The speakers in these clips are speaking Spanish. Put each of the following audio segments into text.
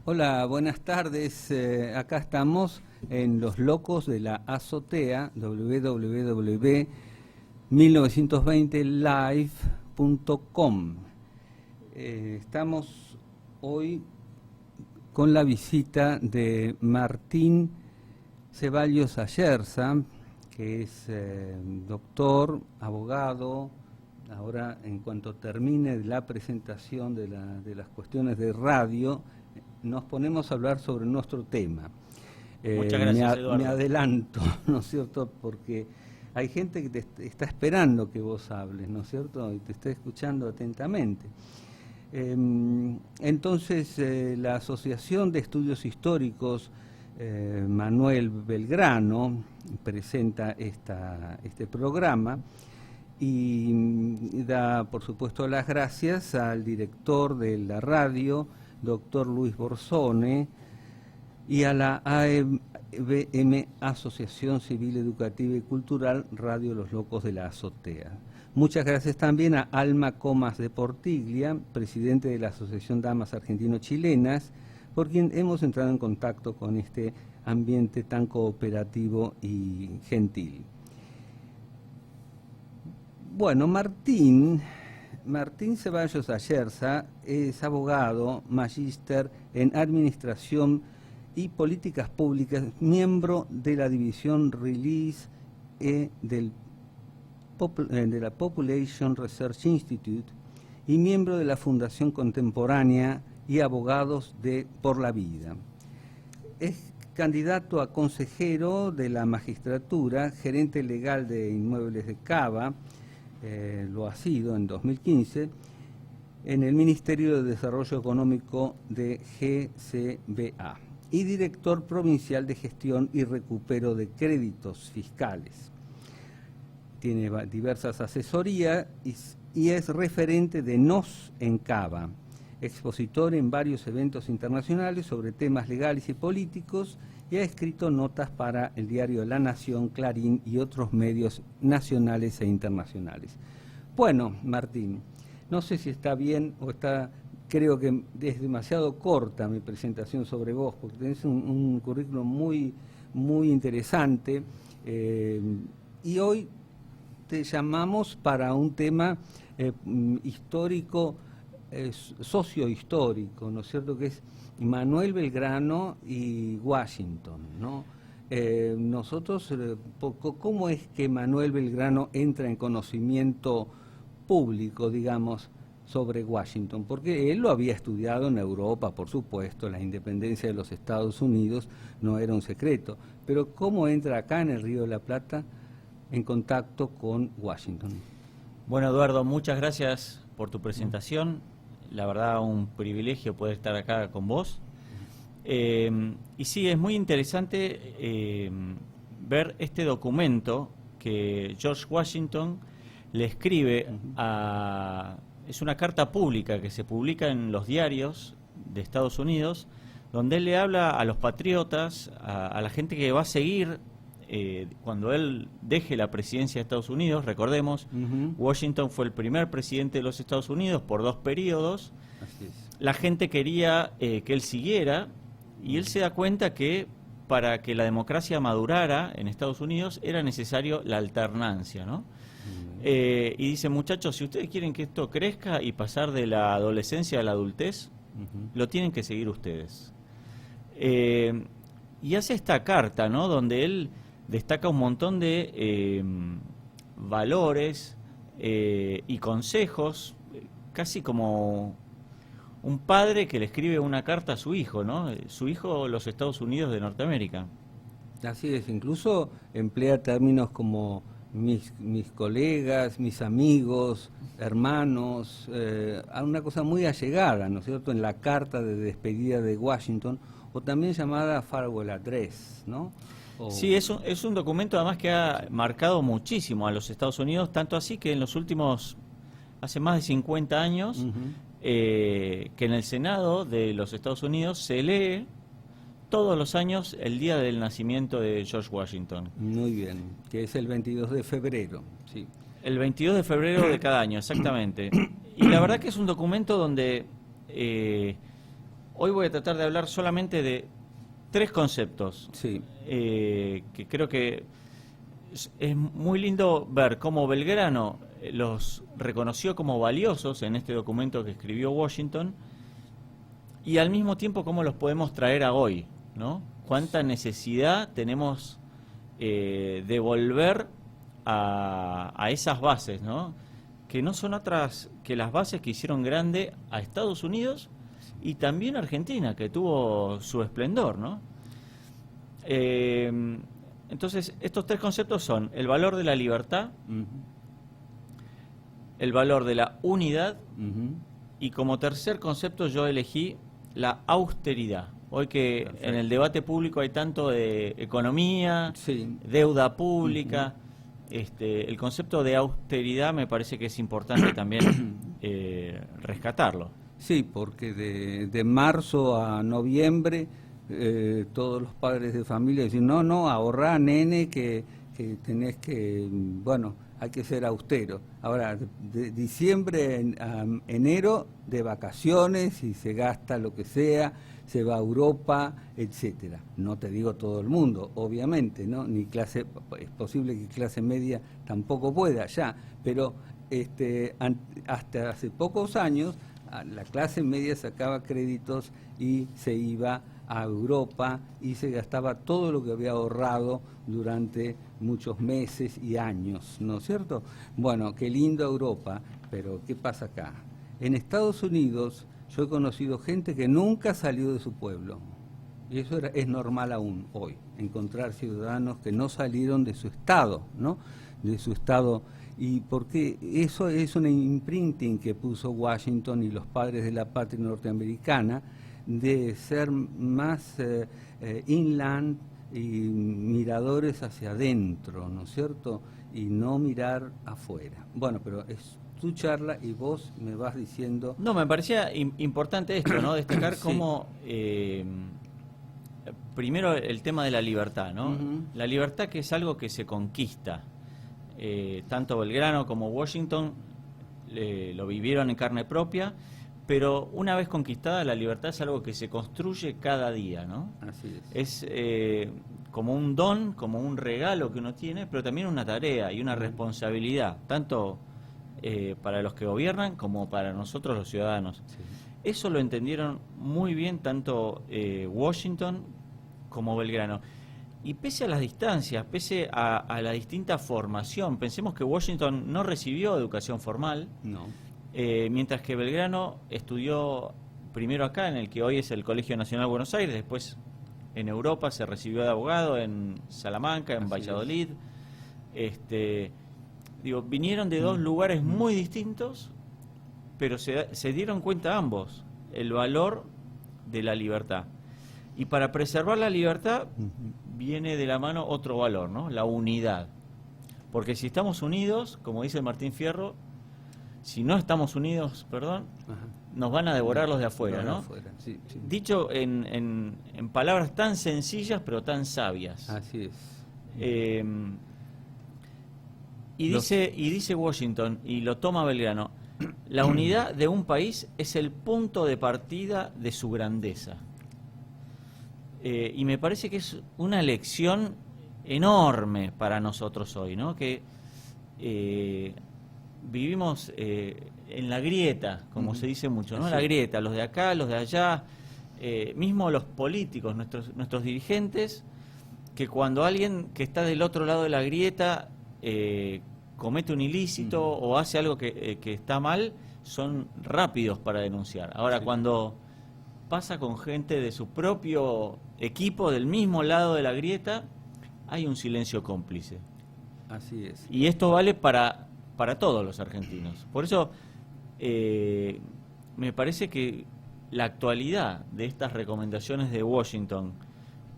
Hola, buenas tardes. Acá estamos en Los Locos de la Azotea, www.1920live.com. Estamos hoy con la visita de Martín Ceballos Ayerza, que es doctor, abogado. Ahora, en cuanto termine la presentación de las cuestiones de radio, nos ponemos a hablar sobre nuestro tema. Muchas gracias, Eduardo. Me adelanto, ¿no es cierto? Porque hay gente que te está esperando que vos hables, ¿no es cierto? Y te está escuchando atentamente. Entonces, la Asociación de Estudios Históricos Manuel Belgrano presenta este programa y da, por supuesto, las gracias al director de la radio, doctor Luis Borzone, y a la AEBM, Asociación Civil Educativa y Cultural Radio Los Locos de la Azotea. Muchas gracias también a Alma Comas de Portiglia, presidente de la Asociación Damas Argentino-Chilenas, por quien hemos entrado en contacto con este ambiente tan cooperativo y gentil. Bueno, Martín Ceballos Ayerza es abogado, magíster en Administración y Políticas Públicas, miembro de la División Release de la Population Research Institute y miembro de la Fundación Contemporánea y Abogados por la Vida. Es candidato a consejero de la magistratura, gerente legal de Inmuebles de Cava, lo ha sido en 2015, en el Ministerio de Desarrollo Económico de GCBA y director provincial de Gestión y Recupero de Créditos Fiscales. Tiene diversas asesorías y es referente de NOS en Cava, expositor en varios eventos internacionales sobre temas legales y políticos, y ha escrito notas para el diario La Nación, Clarín y otros medios nacionales e internacionales. Bueno, Martín, no sé si está bien o creo que es demasiado corta mi presentación sobre vos, porque tenés un currículum muy interesante, y hoy te llamamos para un tema histórico, sociohistórico, ¿no es cierto?, que es Manuel Belgrano y Washington, ¿no? Nosotros, ¿cómo es que Manuel Belgrano entra en conocimiento público, digamos, sobre Washington? Porque él lo había estudiado en Europa, por supuesto, la independencia de los Estados Unidos no era un secreto, pero ¿cómo entra acá en el Río de la Plata en contacto con Washington? Bueno, Eduardo, muchas gracias por tu presentación. La verdad, un privilegio poder estar acá con vos. Y sí, es muy interesante ver este documento que George Washington le escribe es una carta pública que se publica en los diarios de Estados Unidos, donde él le habla a los patriotas, a la gente que va a seguir cuando él deje la presidencia de Estados Unidos. Recordemos, Washington fue el primer presidente de los Estados Unidos por 2 periodos. Así es. La gente quería que él siguiera, y él se da cuenta que para que la democracia madurara en Estados Unidos era necesario la alternancia, ¿no? Y dice, muchachos, si ustedes quieren que esto crezca y pasar de la adolescencia a la adultez, lo tienen que seguir ustedes. Y hace esta carta, ¿no?, donde él destaca un montón de valores y consejos, casi como un padre que le escribe una carta a su hijo, ¿no? Su hijo, los Estados Unidos de Norteamérica. Así es, incluso emplea términos como mis colegas, mis amigos, hermanos, una cosa muy allegada, ¿no es cierto?, en la carta de despedida de Washington, o también llamada Farewell Address, ¿no? Sí, es un documento además que ha marcado muchísimo a los Estados Unidos, tanto así que en los últimos, hace más de 50 años, que en el Senado de los Estados Unidos se lee todos los años el día del nacimiento de George Washington. Muy bien, que es el 22 de febrero, sí. El 22 de febrero de cada año, exactamente. Y la verdad que es un documento donde Hoy voy a tratar de hablar solamente de 3 conceptos, Sí. Que creo que es muy lindo ver cómo Belgrano los reconoció como valiosos en este documento que escribió Washington, y al mismo tiempo cómo los podemos traer a hoy, ¿no? Cuánta necesidad tenemos de volver a esas bases, ¿no? Que no son otras que las bases que hicieron grande a Estados Unidos y también a Argentina, que tuvo su esplendor, ¿no? Entonces, estos 3 conceptos son el valor de la libertad, el valor de la unidad, y como tercer concepto yo elegí la austeridad. Hoy que Perfecto. en el debate público hay tanto de economía, Sí. deuda pública, el concepto de austeridad me parece que es importante también rescatarlo. Sí, porque de marzo a noviembre todos los padres de familia dicen, no, ahorrá, nene, que tenés que, bueno, hay que ser austero. Ahora, de diciembre a enero, de vacaciones, y se gasta lo que sea, se va a Europa, etcétera. No te digo todo el mundo, obviamente, ¿no? Ni clase, es posible que clase media tampoco pueda ya, pero hasta hace pocos años la clase media sacaba créditos y se iba a Europa y se gastaba todo lo que había ahorrado durante muchos meses y años, ¿no es cierto? Bueno, qué lindo Europa, pero ¿qué pasa acá? En Estados Unidos yo he conocido gente que nunca salió de su pueblo, y eso es normal aún hoy, encontrar ciudadanos que no salieron de su estado, ¿no? De su estado. Y porque eso es un imprinting que puso Washington y los padres de la patria norteamericana, de ser más inland y miradores hacia adentro, ¿no es cierto? Y no mirar afuera. Bueno, pero es tu charla y vos me vas diciendo... No, me parecía importante esto, ¿no? Destacar Sí. cómo, primero el tema de la libertad, ¿no? La libertad, que es algo que se conquista. Tanto Belgrano como Washington lo vivieron en carne propia, pero una vez conquistada, la libertad es algo que se construye cada día, ¿no? Así es. Es como un don, como un regalo que uno tiene, pero también una tarea y una responsabilidad, tanto para los que gobiernan como para nosotros los ciudadanos. Sí. Eso lo entendieron muy bien tanto Washington como Belgrano. Y pese a las distancias, pese a la distinta formación, pensemos que Washington no recibió educación formal, No. Mientras que Belgrano estudió primero acá, en el que hoy es el Colegio Nacional de Buenos Aires, después en Europa se recibió de abogado en Salamanca, en Así Valladolid. Vinieron de 2 lugares muy distintos, pero se dieron cuenta ambos el valor de la libertad. Y para preservar la libertad viene de la mano otro valor, ¿no? La unidad. Porque si estamos unidos, como dice Martín Fierro, si no estamos unidos, perdón, Ajá. nos van a devorar los de afuera, ¿no? Sí, sí. Dicho en palabras tan sencillas pero tan sabias. Así es. Y dice Washington, y lo toma Belgrano, la unidad de un país es el punto de partida de su grandeza. Y me parece que es una lección enorme para nosotros hoy, ¿no? Que vivimos en la grieta, como se dice mucho, ¿no? Sí. La grieta, los de acá, los de allá, mismo los políticos, nuestros dirigentes, que cuando alguien que está del otro lado de la grieta comete un ilícito o hace algo que está mal, son rápidos para denunciar. Ahora, cuando pasa con gente de su propio equipo, del mismo lado de la grieta, hay un silencio cómplice. Así es. Y esto vale para todos los argentinos. Por eso me parece que la actualidad de estas recomendaciones de Washington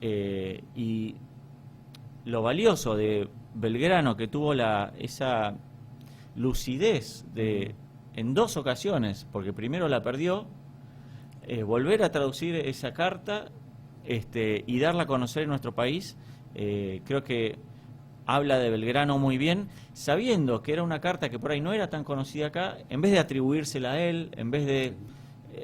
y lo valioso de Belgrano, que tuvo esa lucidez de en 2 ocasiones, porque primero la perdió, volver a traducir esa carta y darla a conocer en nuestro país, creo que habla de Belgrano muy bien, sabiendo que era una carta que por ahí no era tan conocida acá, en vez de atribuírsela a él, en vez de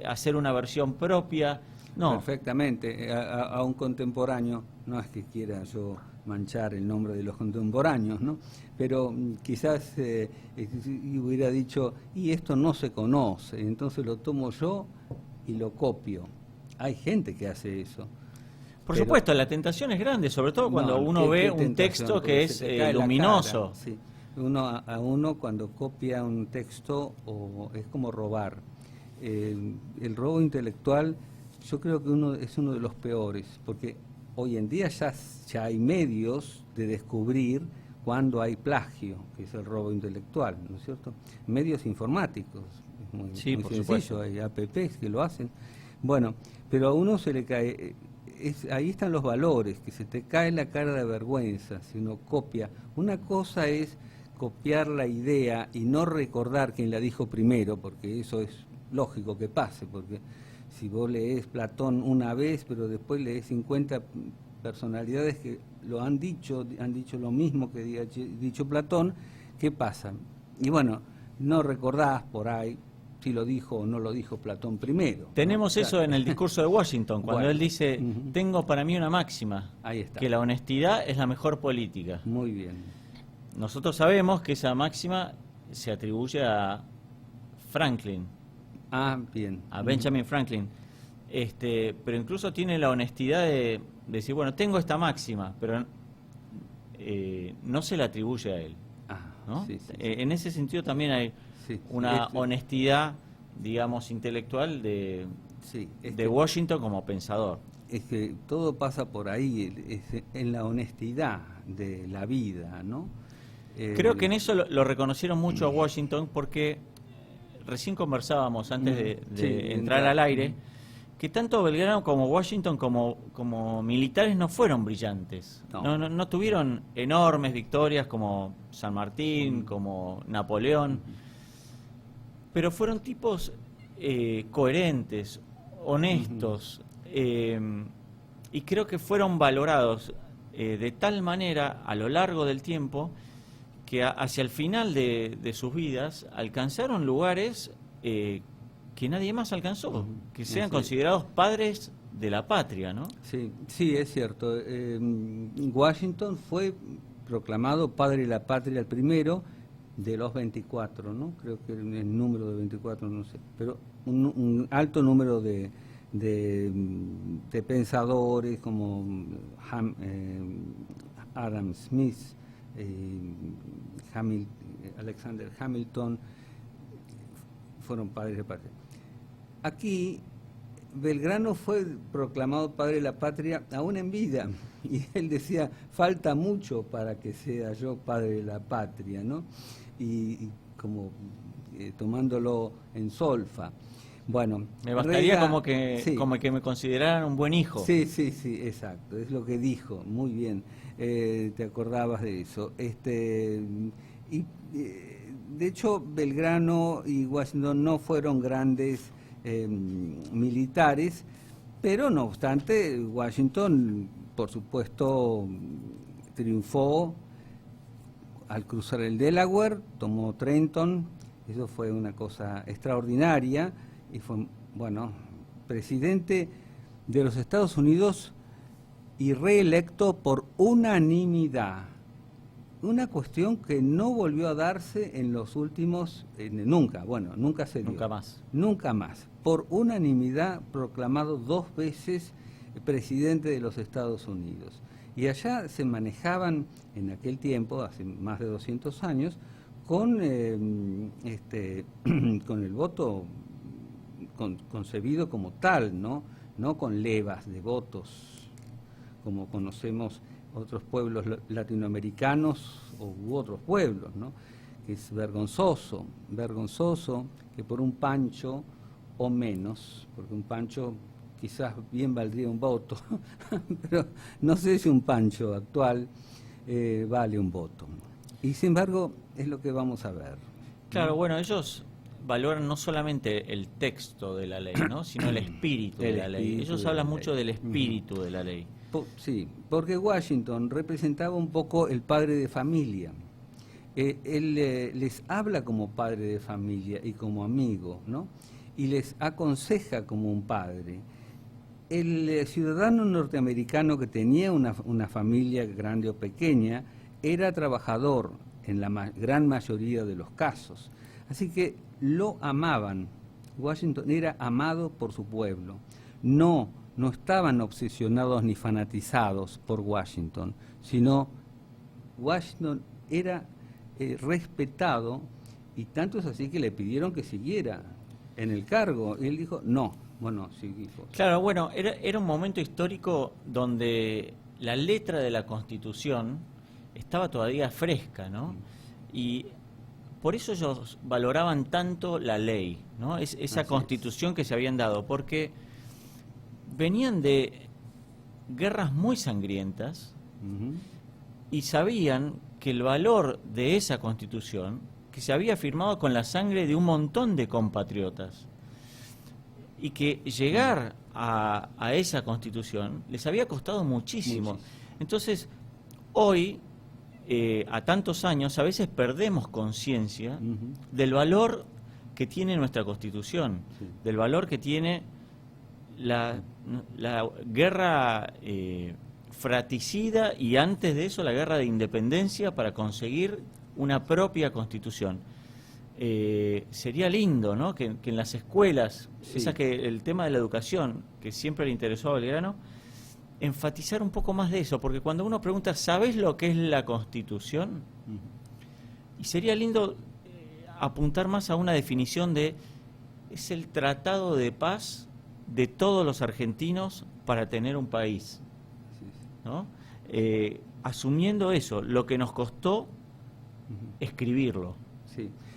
hacer una versión propia, No. Perfectamente. A un contemporáneo, no es que quiera yo manchar el nombre de los contemporáneos, ¿no? Pero quizás hubiera dicho, y esto no se conoce, entonces lo tomo yo y lo copio. Hay gente que hace eso. Por supuesto, la tentación es grande, sobre todo cuando uno ve un texto que es luminoso. Sí. Uno cuando copia un texto es como robar. El robo intelectual yo creo que es uno de los peores, porque hoy en día ya hay medios de descubrir cuando hay plagio, que es el robo intelectual, ¿no es cierto? Medios informáticos, es muy sencillo, supuesto. hay apps que lo hacen. Bueno, pero a uno se le cae, ahí están los valores, que se te cae la cara de vergüenza si uno copia. Una cosa es copiar la idea y no recordar quién la dijo primero, porque eso es lógico que pase, porque si vos lees Platón una vez, pero después lees 50 personalidades que lo han dicho lo mismo que dicho Platón, ¿qué pasa? Y bueno, no recordás por ahí si lo dijo o no lo dijo Platón primero. Tenemos, ¿no?, eso en el discurso de Washington, cuando él dice, tengo para mí una máxima, ahí está, que la honestidad es la mejor política. Muy bien. Nosotros sabemos que esa máxima se atribuye a Franklin. Bien. A Benjamin Franklin. Pero incluso tiene la honestidad de decir, bueno, tengo esta máxima, pero no se la atribuye a él, ¿no? Sí. En ese sentido también hay una honestidad, digamos, intelectual de Washington como pensador. Es que todo pasa por ahí, en la honestidad de la vida, ¿no? Creo que en eso lo reconocieron mucho a Washington, porque recién conversábamos antes de entrar al aire, que tanto Belgrano como Washington como militares no fueron brillantes. No tuvieron enormes victorias como San Martín, como Napoleón, pero fueron tipos coherentes, honestos, y creo que fueron valorados de tal manera a lo largo del tiempo que hacia el final de sus vidas alcanzaron lugares que nadie más alcanzó, que sean considerados padres de la patria, ¿no? Sí, es cierto. Washington fue proclamado padre de la patria el primero de los 24, ¿no? Creo que el número de 24, no sé, pero un alto número de pensadores como Adam Smith, Alexander Hamilton, fueron padres de patria. Aquí Belgrano fue proclamado padre de la patria aún en vida, y él decía, falta mucho para que sea yo padre de la patria, ¿no? Y como tomándolo en solfa. Bueno, me bastaría como que me consideraran un buen hijo. Sí, exacto, es lo que dijo, muy bien. Te acordabas de eso. De hecho, Belgrano y Washington no fueron grandes militares, pero no obstante, Washington, por supuesto, triunfó al cruzar el Delaware, tomó Trenton, eso fue una cosa extraordinaria, y fue, bueno, presidente de los Estados Unidos y reelecto por unanimidad. Una cuestión que no volvió a darse en los últimos, nunca se dio. Nunca más. Por unanimidad, proclamado 2 veces presidente de los Estados Unidos. Y allá se manejaban, en aquel tiempo, hace más de 200 años, con el voto concebido como tal, no con levas de votos, como conocemos otros pueblos latinoamericanos u otros pueblos, ¿no? Que es vergonzoso que por un pancho o menos, porque un pancho quizás bien valdría un voto, pero no sé si un pancho actual vale un voto. Y sin embargo, es lo que vamos a ver. Claro, bueno, ellos valoran no solamente el texto de la ley, ¿no?, sino el espíritu de la ley. Ellos hablan mucho del espíritu de la ley. Sí, porque Washington representaba un poco el padre de familia. Él les habla como padre de familia y como amigo, ¿no? Y les aconseja como un padre. el ciudadano norteamericano que tenía una familia grande o pequeña era trabajador en la gran mayoría de los casos. Así que lo amaban. Washington era amado por su pueblo. No estaban obsesionados ni fanatizados por Washington, sino Washington era respetado, y tanto es así que le pidieron que siguiera en el cargo. Y él dijo, no, bueno, seguimos. Claro, bueno, era un momento histórico donde la letra de la Constitución estaba todavía fresca, ¿no? Y por eso ellos valoraban tanto la ley, ¿no? Esa Constitución que se habían dado, porque venían de guerras muy sangrientas y sabían que el valor de esa Constitución, que se había firmado con la sangre de un montón de compatriotas, y que llegar a esa Constitución les había costado muchísimo. Entonces, hoy, a tantos años, a veces perdemos conciencia del valor que tiene nuestra Constitución, del valor que tiene la guerra fratricida, y antes de eso la guerra de independencia para conseguir una propia Constitución. Sería lindo, ¿no?, que en las escuelas, el tema de la educación, que siempre le interesó a Belgrano, enfatizar un poco más de eso, porque cuando uno pregunta, ¿sabés lo que es la Constitución? Y sería lindo apuntar más a una definición de, es el tratado de paz de todos los argentinos para tener un país, ¿no? Asumiendo eso, lo que nos costó escribirlo.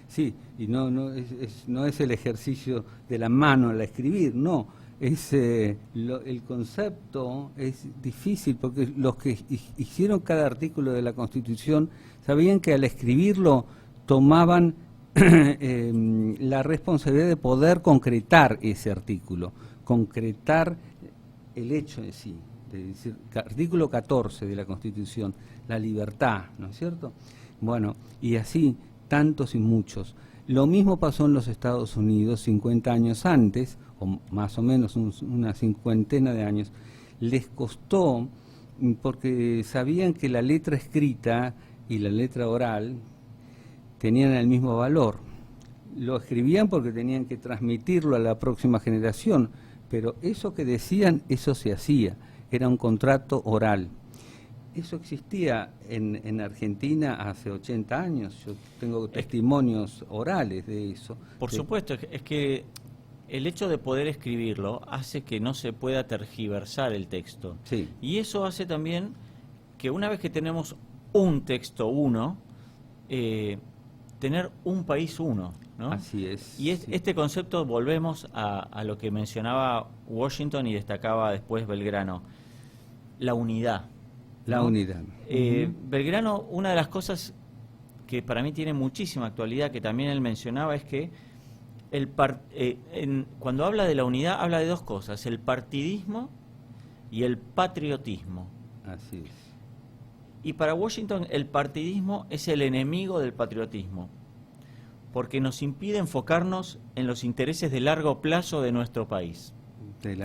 Sí, y no es el ejercicio de la mano al escribir, no. El concepto es difícil, porque los que hicieron cada artículo de la Constitución sabían que al escribirlo tomaban la responsabilidad de poder concretar ese artículo, concretar el hecho en sí. Es decir, artículo 14 de la Constitución, la libertad, ¿no es cierto? Bueno, y así tantos y muchos. Lo mismo pasó en los Estados Unidos 50 años antes, o más o menos una cincuentena de años. Les costó, porque sabían que la letra escrita y la letra oral tenían el mismo valor. Lo escribían porque tenían que transmitirlo a la próxima generación, pero eso que decían, eso se hacía, era un contrato oral. Eso existía en Argentina hace 80 años, yo tengo testimonios orales de eso. Por supuesto, es que el hecho de poder escribirlo hace que no se pueda tergiversar el texto. Sí. Y eso hace también que una vez que tenemos un texto uno, tener un país uno, ¿no? Así es. Y este concepto, volvemos a lo que mencionaba Washington y destacaba después Belgrano, la unidad. La unidad. Belgrano, una de las cosas que para mí tiene muchísima actualidad, que también él mencionaba, es que cuando habla de la unidad, habla de dos cosas: el partidismo y el patriotismo. Así es. Y para Washington el partidismo es el enemigo del patriotismo, porque nos impide enfocarnos en los intereses de largo plazo de nuestro país.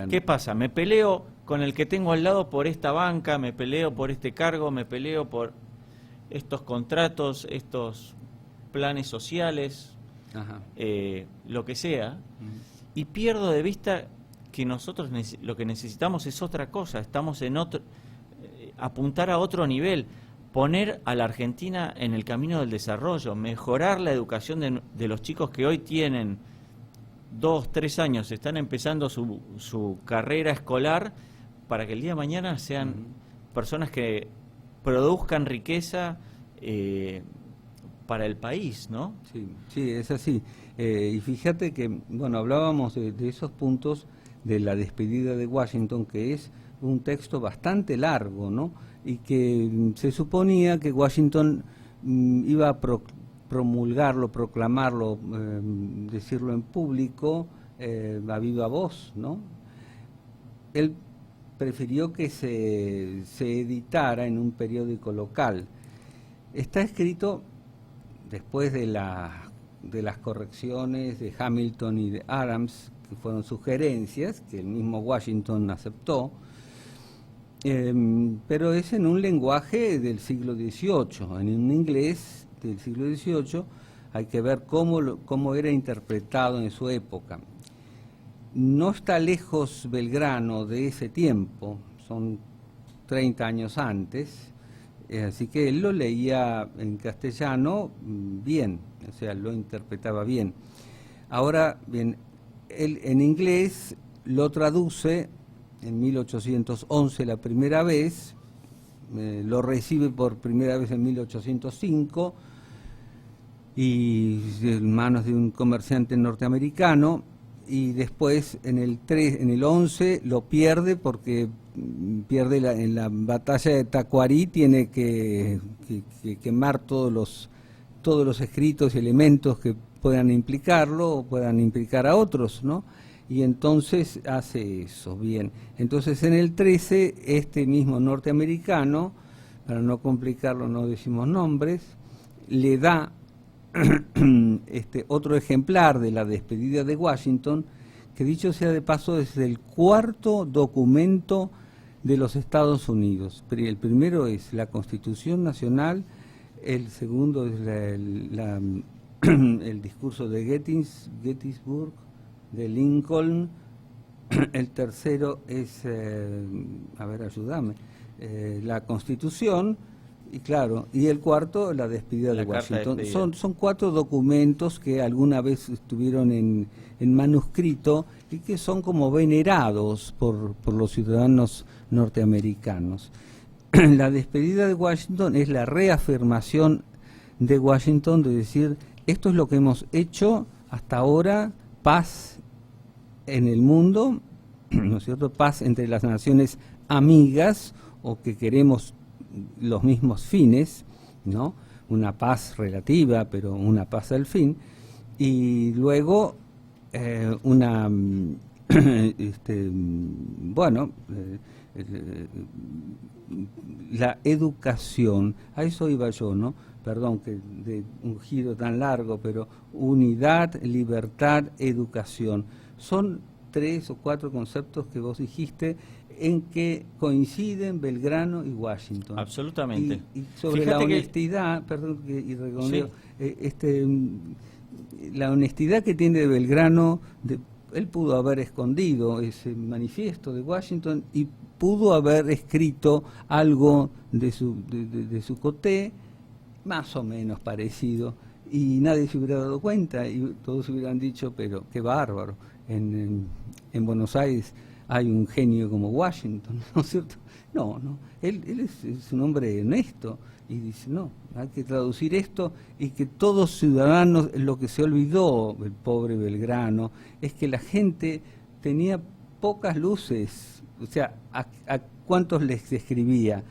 ¿Qué pasa? Me peleo con el que tengo al lado por esta banca, me peleo por este cargo, me peleo por estos contratos, estos planes sociales, lo que sea, y pierdo de vista que nosotros lo que necesitamos es otra cosa. Estamos en otro, apuntar a otro nivel, poner a la Argentina en el camino del desarrollo, mejorar la educación de los chicos que hoy tienen 2, 3 años, están empezando su carrera escolar, para que el día de mañana sean personas que produzcan riqueza para el país, ¿no? Sí, es así. Y fíjate que, bueno, hablábamos de esos puntos de la despedida de Washington, que es un texto bastante largo, ¿no? Y que se suponía que Washington iba a promulgarlo, proclamarlo, decirlo en público, a viva voz, ¿no? Él prefirió que se editara en un periódico local. Está escrito después de las correcciones de Hamilton y de Adams, que fueron sugerencias que el mismo Washington aceptó, pero es en un lenguaje del siglo XVIII, en un inglés del siglo XVIII. Hay que ver cómo era interpretado en su época. No está lejos Belgrano de ese tiempo, son 30 años antes, así que él lo leía en castellano bien, o sea, lo interpretaba bien. Ahora, bien, él en inglés lo traduce en 1811 la primera vez, lo recibe por primera vez en 1805, y en manos de un comerciante norteamericano, y después en el 11 lo pierde porque pierde en la batalla de Tacuarí, tiene que quemar todos los escritos y elementos que puedan implicarlo o puedan implicar a otros, ¿no? Y entonces hace eso, bien. Entonces en el 13 este mismo norteamericano, para no complicarlo no decimos nombres, le da otro ejemplar de la despedida de Washington, que dicho sea de paso es el cuarto documento de los Estados Unidos. El primero es la Constitución Nacional, el segundo es el discurso de Gettysburg, de Lincoln, el tercero es, a ver, ayúdame, la Constitución, y claro, y el cuarto, la despedida de Washington. Son 4 documentos que alguna vez estuvieron en manuscrito y que son como venerados por los ciudadanos norteamericanos. La despedida de Washington es la reafirmación de Washington de decir, esto es lo que hemos hecho hasta ahora, paz en el mundo, ¿no es cierto?, paz entre las naciones amigas o que queremos los mismos fines, ¿no? Una paz relativa, pero una paz al fin, y luego la educación, a eso iba yo, ¿no? Perdón que de un giro tan largo, pero unidad, libertad, educación. Son 3 o 4 conceptos que vos dijiste en que coinciden Belgrano y Washington. Absolutamente. Y sobre Fíjate la honestidad, perdón y redondeo, sí. La honestidad que tiene Belgrano, él pudo haber escondido ese manifiesto de Washington y pudo haber escrito algo de su coté, más o menos parecido, y nadie se hubiera dado cuenta y todos hubieran dicho, pero qué bárbaro, en Buenos Aires hay un genio como Washington, ¿no es cierto? No, él es un hombre honesto y dice, no, hay que traducir esto, y que todos ciudadanos, lo que se olvidó el pobre Belgrano, es que la gente tenía pocas luces, o sea, ¿a cuántos les escribía?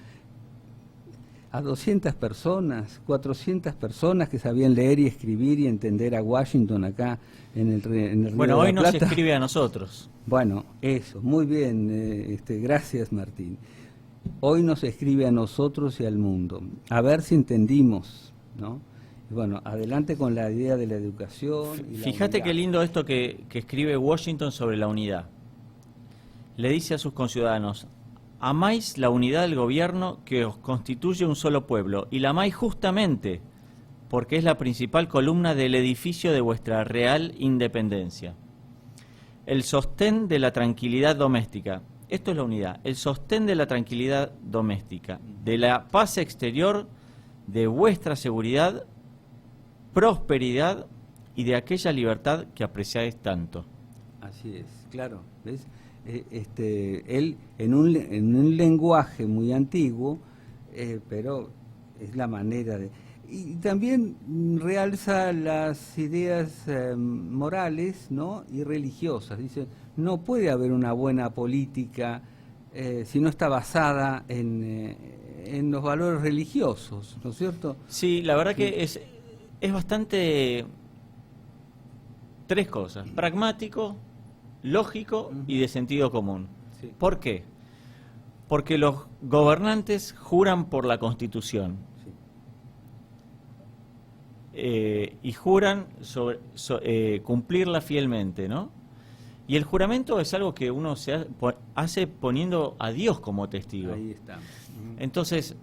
A 200 personas, 400 personas que sabían leer y escribir y entender a Washington acá en el Río de la Plata. Bueno, hoy nos escribe a nosotros. Bueno, eso, muy bien, gracias Martín. Hoy nos escribe a nosotros y al mundo. A ver si entendimos, ¿no? Y bueno, adelante con la idea de la educación. Y Fíjate la qué lindo esto que escribe Washington sobre la unidad. Le dice a sus conciudadanos: amáis la unidad del gobierno que os constituye un solo pueblo, y la amáis justamente porque es la principal columna del edificio de vuestra real independencia. El sostén de la tranquilidad doméstica. Esto es la unidad. El sostén de la tranquilidad doméstica, de la paz exterior, de vuestra seguridad, prosperidad y de aquella libertad que apreciáis tanto. Así es, claro, ¿ves? Él en un lenguaje muy antiguo, pero es la manera de... Y también realza las ideas morales, ¿no?, y religiosas. Dice, no puede haber una buena política si no está basada en los valores religiosos, ¿no es cierto? Sí, la verdad que es bastante... 3 cosas: pragmático, lógico y de sentido común. Sí. ¿Por qué? Porque los gobernantes juran por la Constitución. Sí. Y juran cumplirla fielmente, ¿no? Y el juramento es algo que uno hace poniendo a Dios como testigo. Ahí está. Entonces,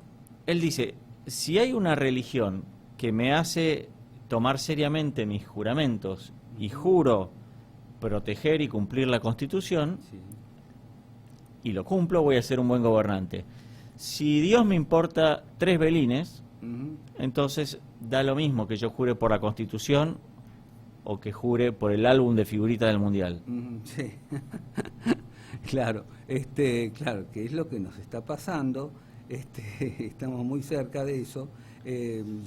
él dice, si hay una religión que me hace tomar seriamente mis juramentos y juro proteger y cumplir la Constitución, Sí. y lo cumplo, voy a ser un buen gobernante. Si Dios me importa 3 belines, entonces da lo mismo que yo jure por la Constitución o que jure por el álbum de figuritas del Mundial. Sí, claro, claro, que es lo que nos está pasando, estamos muy cerca de eso.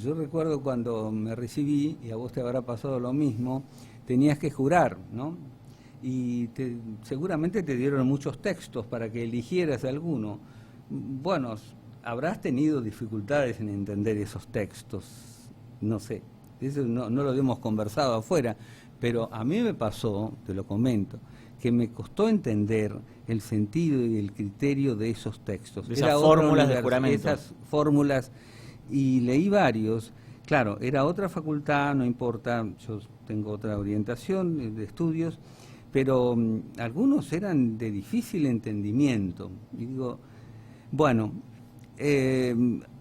Yo recuerdo cuando me recibí, y a vos te habrá pasado lo mismo, tenías que jurar, ¿no? Y seguramente te dieron muchos textos para que eligieras alguno. Bueno, habrás tenido dificultades en entender esos textos, no sé. Eso no lo hemos conversado afuera, pero a mí me pasó, te lo comento, que me costó entender el sentido y el criterio de esos textos. De esas fórmulas de juramento. Esas fórmulas, y leí varios. Claro, era otra facultad, no importa, yo tengo otra orientación de estudios, pero algunos eran de difícil entendimiento. Y digo, bueno,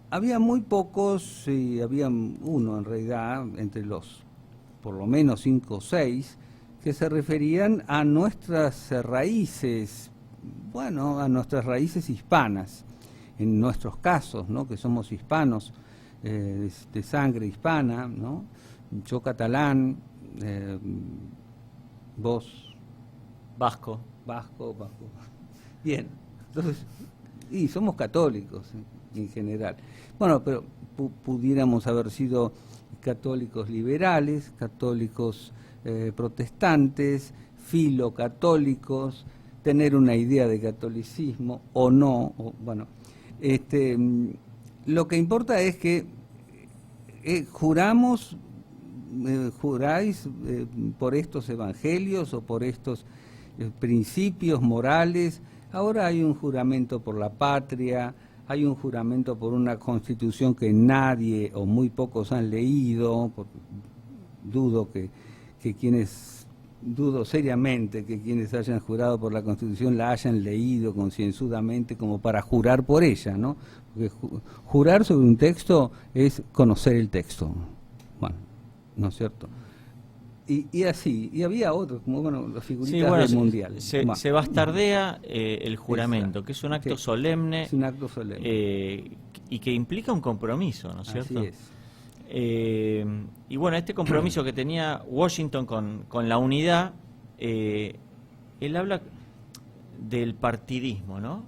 había muy pocos, y había uno en realidad, entre los por lo menos 5 o 6, que se referían a nuestras raíces, bueno, a nuestras raíces hispanas, en nuestros casos, ¿no? Que somos hispanos, de sangre hispana, ¿no? Yo catalán, vos Vasco. vasco. Bien, entonces, y somos católicos en general. Bueno, pero pudiéramos haber sido católicos liberales, católicos protestantes, filocatólicos, tener una idea de catolicismo o no, bueno, lo que importa es que juráis por estos evangelios o por estos principios morales. Ahora hay un juramento por la patria, hay un juramento por una constitución que nadie o muy pocos han leído. Dudo seriamente que quienes hayan jurado por la Constitución la hayan leído concienzudamente como para jurar por ella, ¿no? Porque jurar sobre un texto es conocer el texto, bueno, ¿no es cierto? Y así, y había otros, como bueno, las figuritas del Mundial. Se bastardea el juramento, exacto, que es un acto solemne. Es un acto solemne. Y que implica un compromiso, ¿no es cierto? Así es. Y bueno, este compromiso que tenía Washington con la unidad, él habla del partidismo, ¿no?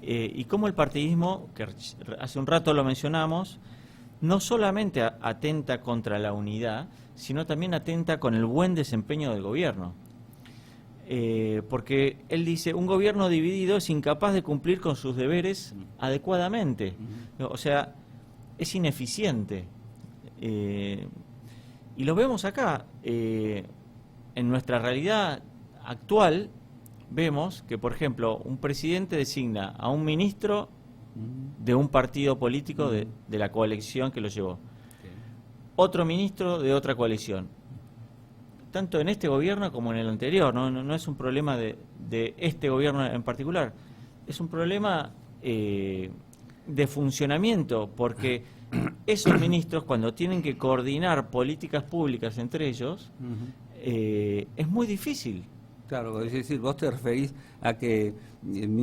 Y cómo el partidismo, que hace un rato lo mencionamos, no solamente atenta contra la unidad, sino también atenta con el buen desempeño del gobierno. Porque él dice, un gobierno dividido es incapaz de cumplir con sus deberes adecuadamente. O sea, es ineficiente. Y lo vemos acá. En nuestra realidad actual, vemos que, por ejemplo, un presidente designa a un ministro de un partido político de la coalición que lo llevó. Otro ministro de otra coalición. Tanto en este gobierno como en el anterior. No es un problema de este gobierno en particular. Es un problema de funcionamiento, porque esos ministros, cuando tienen que coordinar políticas públicas entre ellos, es muy difícil. Claro, es decir, vos te referís a que en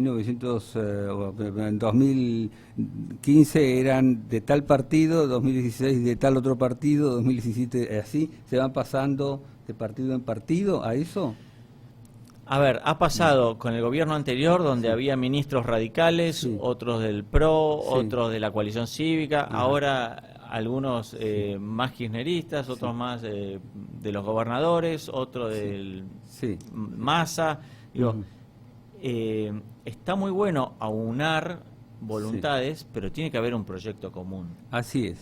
2015 eran de tal partido, 2016 de tal otro partido, 2017 así, se van pasando de partido en partido, ¿a eso? A ver, ha pasado con el gobierno anterior, donde había ministros radicales, otros del PRO, otros de la coalición cívica, ahora algunos más kirchneristas, otros más de los gobernadores, otro del Massa. Digo, está muy bueno aunar voluntades, pero tiene que haber un proyecto común. Así es.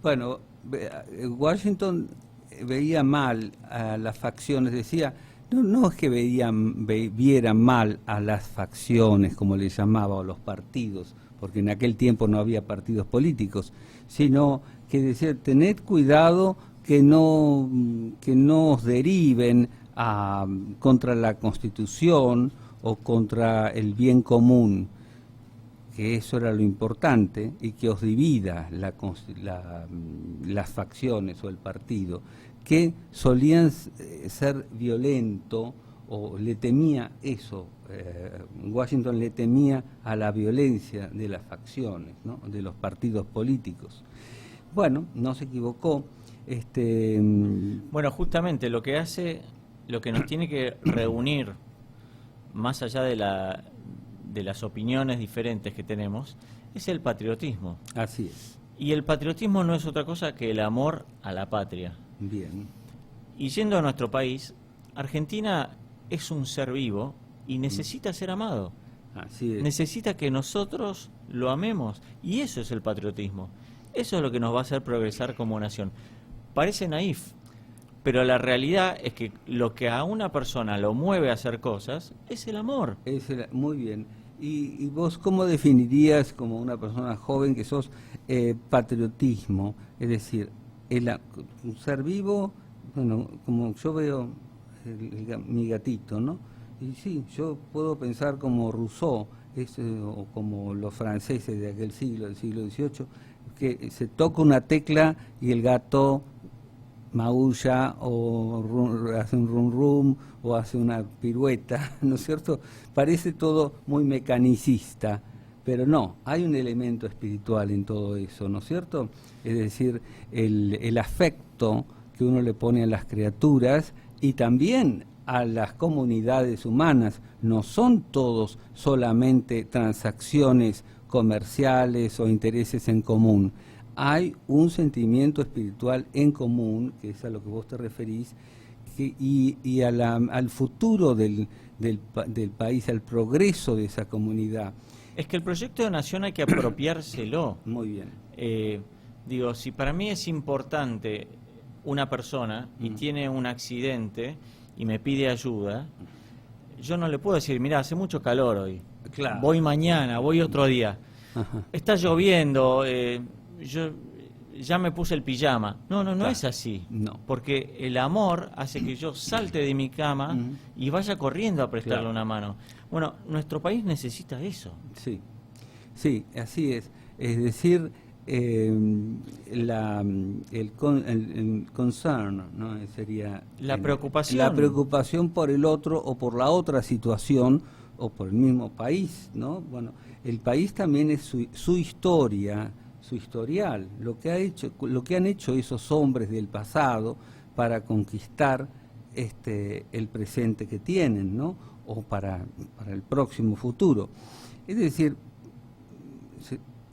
Bueno, Washington veía mal a las facciones, decía... No es que vieran mal a las facciones, como le llamaba, o los partidos, porque en aquel tiempo no había partidos políticos, sino que decía, tened cuidado que no os deriven contra la Constitución o contra el bien común, que eso era lo importante, y que os divida las facciones o el partido, que solían ser violento, o le temía eso, Washington le temía a la violencia de las facciones, ¿no?, de los partidos políticos. Bueno, no se equivocó. Bueno, justamente lo que nos tiene que reunir, más allá de las opiniones diferentes que tenemos, es el patriotismo. Así es. Y el patriotismo no es otra cosa que el amor a la patria. Bien. Y yendo a nuestro país, Argentina es un ser vivo y necesita ser amado. Así es. Necesita que nosotros lo amemos. Y eso es el patriotismo. Eso es lo que nos va a hacer progresar como nación. Parece naif, pero la realidad es que lo que a una persona lo mueve a hacer cosas es el amor. Muy bien. ¿Y vos cómo definirías, como una persona joven que sos, patriotismo? Es decir, un ser vivo, bueno, como yo veo mi gatito, ¿no? Y sí, yo puedo pensar como Rousseau, o como los franceses de aquel siglo, del siglo XVIII, que se toca una tecla y el gato maulla o hace un rum rum o hace una pirueta, ¿no es cierto? Parece todo muy mecanicista, pero no, hay un elemento espiritual en todo eso, ¿no es cierto? Es decir, el afecto que uno le pone a las criaturas y también a las comunidades humanas. No son todos solamente transacciones comerciales o intereses en común. Hay un sentimiento espiritual en común, que es a lo que vos te referís, y al futuro del país, al progreso de esa comunidad. Es que el proyecto de nación hay que apropiárselo. Muy bien. Digo, si para mí es importante una persona y tiene un accidente y me pide ayuda, yo no le puedo decir, mira, hace mucho calor hoy, claro, voy mañana, voy otro día. Ajá. Está lloviendo, yo ya me puse el pijama. No claro, es así. No. Porque el amor hace que yo salte de mi cama y vaya corriendo a prestarle claro, una mano. Bueno, nuestro país necesita eso. Sí, sí, así es. Es decir, el concern, ¿no? Sería la preocupación. La preocupación por el otro o por la otra situación o por el mismo país, ¿no? Bueno, el país también es su historia, su historial, lo que han hecho esos hombres del pasado para conquistar el presente que tienen, ¿no? O para el próximo futuro. Es decir,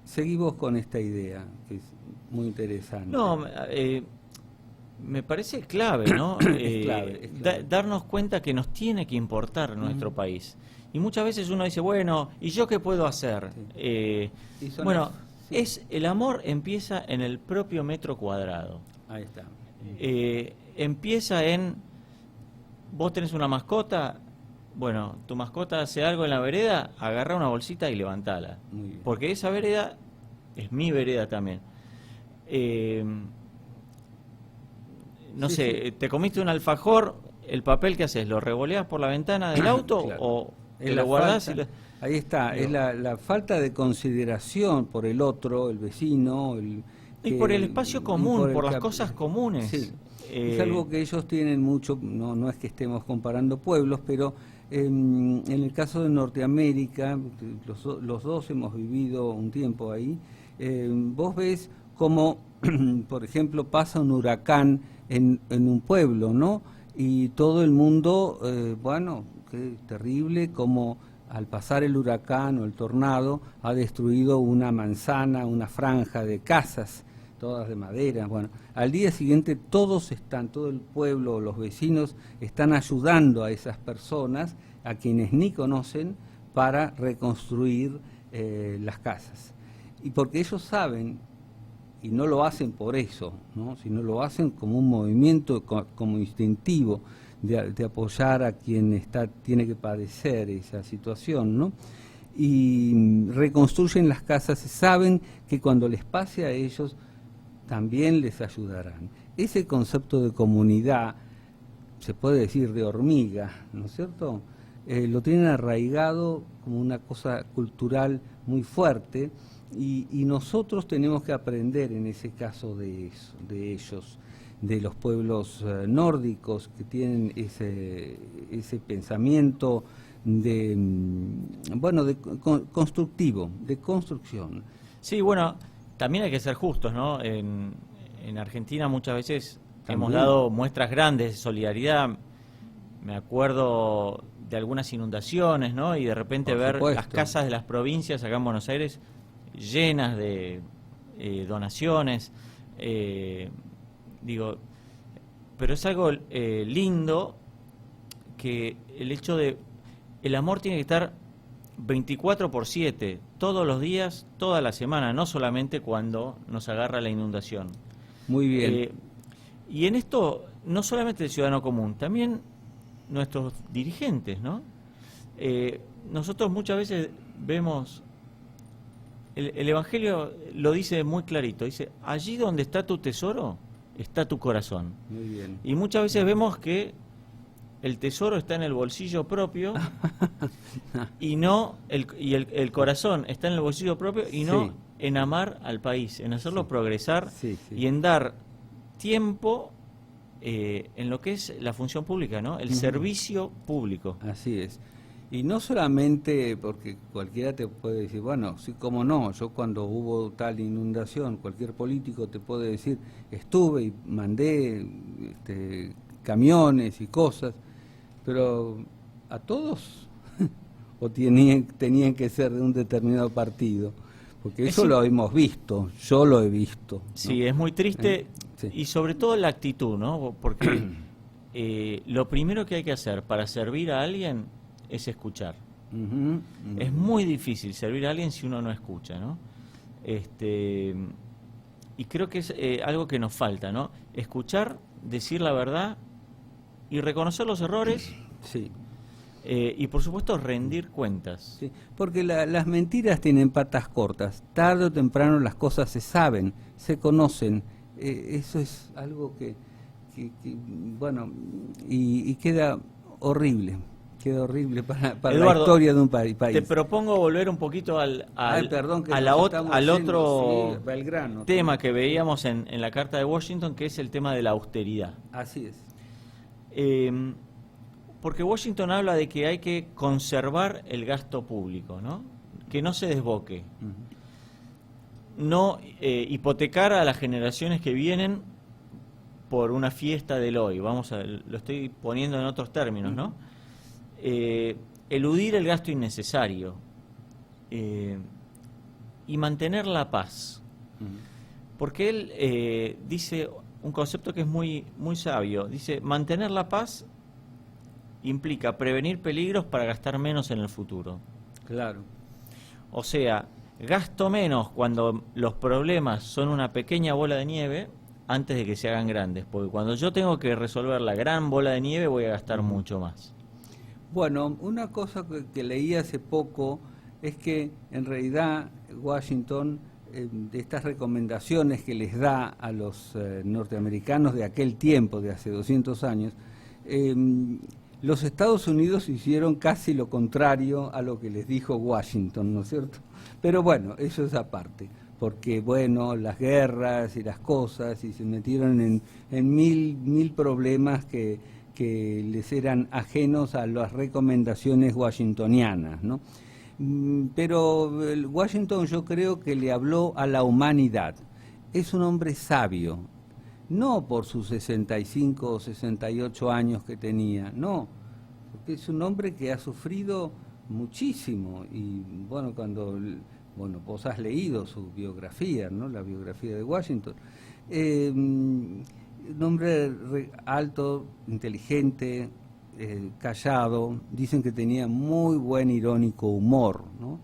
seguimos con esta idea, que es muy interesante. No, me parece clave, ¿no? Es clave. Darnos cuenta que nos tiene que importar nuestro país. Y muchas veces uno dice, bueno, ¿y yo qué puedo hacer? Sí. Bueno, el amor empieza en el propio metro cuadrado. Ahí está. Empieza en, vos tenés una mascota, bueno, tu mascota hace algo en la vereda, agarrá una bolsita y levantala. Porque esa vereda es mi vereda también. No sé, te comiste un alfajor, el papel que haces, ¿lo revoleas por la ventana del auto claro, o te lo guardás? Ahí está, es la falta de consideración por el otro, el vecino. Y por el espacio común, por las cosas comunes. Sí. Es algo que ellos tienen mucho, no es que estemos comparando pueblos, pero en el caso de Norteamérica, los dos hemos vivido un tiempo ahí, vos ves cómo, por ejemplo, pasa un huracán en un pueblo, ¿no? Y todo el mundo, bueno, qué terrible, como al pasar el huracán o el tornado ha destruido una manzana, una franja de casas, todas de madera. Bueno, al día siguiente todo el pueblo, los vecinos están ayudando a esas personas, a quienes ni conocen, para reconstruir las casas. Y porque ellos saben, y no lo hacen por eso, ¿no? Sino lo hacen como un movimiento, como instintivo, de apoyar a quien tiene que padecer esa situación, ¿no? Y reconstruyen las casas, saben que cuando les pase a ellos también les ayudarán. Ese concepto de comunidad se puede decir de hormiga, ¿no es cierto? Lo tienen arraigado como una cosa cultural muy fuerte y nosotros tenemos que aprender en ese caso de eso, de ellos, de los pueblos nórdicos que tienen ese pensamiento de constructivo, de construcción. Sí, bueno, también hay que ser justos, ¿no? En Argentina muchas veces También hemos dado muestras grandes de solidaridad. Me acuerdo de algunas inundaciones, ¿no? Y de repente Por ver supuesto. las casas de las provincias acá en Buenos Aires llenas de donaciones. Digo, pero es algo lindo, que el hecho de el amor tiene que estar 24/7, todos los días, toda la semana, no solamente cuando nos agarra la inundación. Muy bien. Y en esto, no solamente el ciudadano común, también nuestros dirigentes, ¿no? Nosotros muchas veces vemos, el Evangelio lo dice muy clarito, dice, allí donde está tu tesoro, está tu corazón. Muy bien. Y muchas veces vemos que el tesoro está en el bolsillo propio y no el corazón está en el bolsillo propio y no Sí. en amar al país, en hacerlo Sí. progresar Sí, sí. y en dar tiempo en lo que es la función pública, ¿no? El servicio público. Así es. Y no solamente porque cualquiera te puede decir, bueno, sí, cómo no, yo cuando hubo tal inundación, cualquier político te puede decir, estuve y mandé camiones y cosas, pero a todos o tenían que ser de un determinado partido, porque eso lo hemos visto, yo lo he visto, ¿no? Sí, es muy triste Sí. y sobre todo la actitud, ¿no? Porque lo primero que hay que hacer para servir a alguien es escuchar. Ujú, Es muy difícil servir a alguien si uno no escucha, ¿no? Y creo que es algo que nos falta, ¿no? Escuchar, decir la verdad y reconocer los errores sí. y por supuesto rendir cuentas. Sí, porque las mentiras tienen patas cortas. Tarde o temprano las cosas se saben, se conocen. Eso es algo que bueno, y queda horrible. Queda horrible para Eduardo, la historia de un país. Te propongo volver un poquito al al otro Belgrano, tema que veíamos en la Carta de Washington, que es el tema de la austeridad. Así es. Porque Washington habla de que hay que conservar el gasto público, ¿no? Que no se desboque. No hipotecar a las generaciones que vienen por una fiesta del hoy. Lo estoy poniendo en otros términos, ¿no? Eludir el gasto innecesario y mantener la paz. Porque él dice un concepto que es muy, muy sabio. Dice, mantener la paz implica prevenir peligros para gastar menos en el futuro. Claro. O sea, gasto menos cuando los problemas son una pequeña bola de nieve antes de que se hagan grandes. Porque cuando yo tengo que resolver la gran bola de nieve voy a gastar mucho más. Bueno, una cosa que leí hace poco es que en realidad Washington, de estas recomendaciones que les da a los norteamericanos de aquel tiempo, de hace 200 años, los Estados Unidos hicieron casi lo contrario a lo que les dijo Washington, ¿no es cierto? Pero bueno, eso es aparte, porque bueno, las guerras y las cosas, y se metieron en mil problemas que les eran ajenos a las recomendaciones washingtonianas, ¿no? Pero Washington yo creo que le habló a la humanidad. Es un hombre sabio, no por sus 65 o 68 años que tenía, no, porque es un hombre que ha sufrido muchísimo y bueno, vos has leído su biografía, ¿no? La biografía de Washington. Un hombre alto, inteligente, callado, dicen que tenía muy buen irónico humor, ¿no?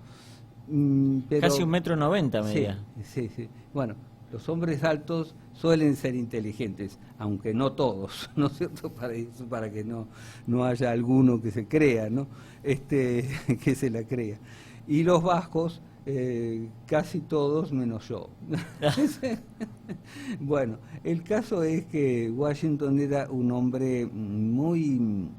Pero, casi 1,90 m medía. Sí, sí. Bueno, los hombres altos suelen ser inteligentes, aunque no todos, ¿no es cierto? Para que no haya alguno que se crea, ¿no? Que se la crea. Y los bajos casi todos menos yo. Bueno, el caso es que Washington era un hombre muy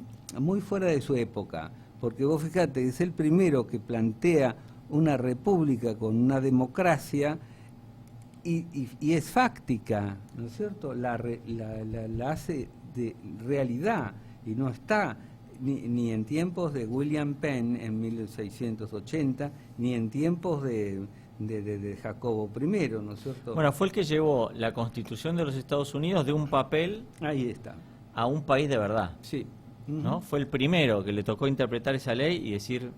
fuera de su época, porque vos fíjate, es el primero que plantea una república con una democracia y es fáctica, ¿no es cierto? La hace de realidad y no está ni en tiempos de William Penn en 1680, ni en tiempos de Jacobo I, ¿no es cierto? Bueno, fue el que llevó la Constitución de los Estados Unidos de un papel Ahí está. a un país de verdad. Sí. ¿No? Fue el primero que le tocó interpretar esa ley y decir,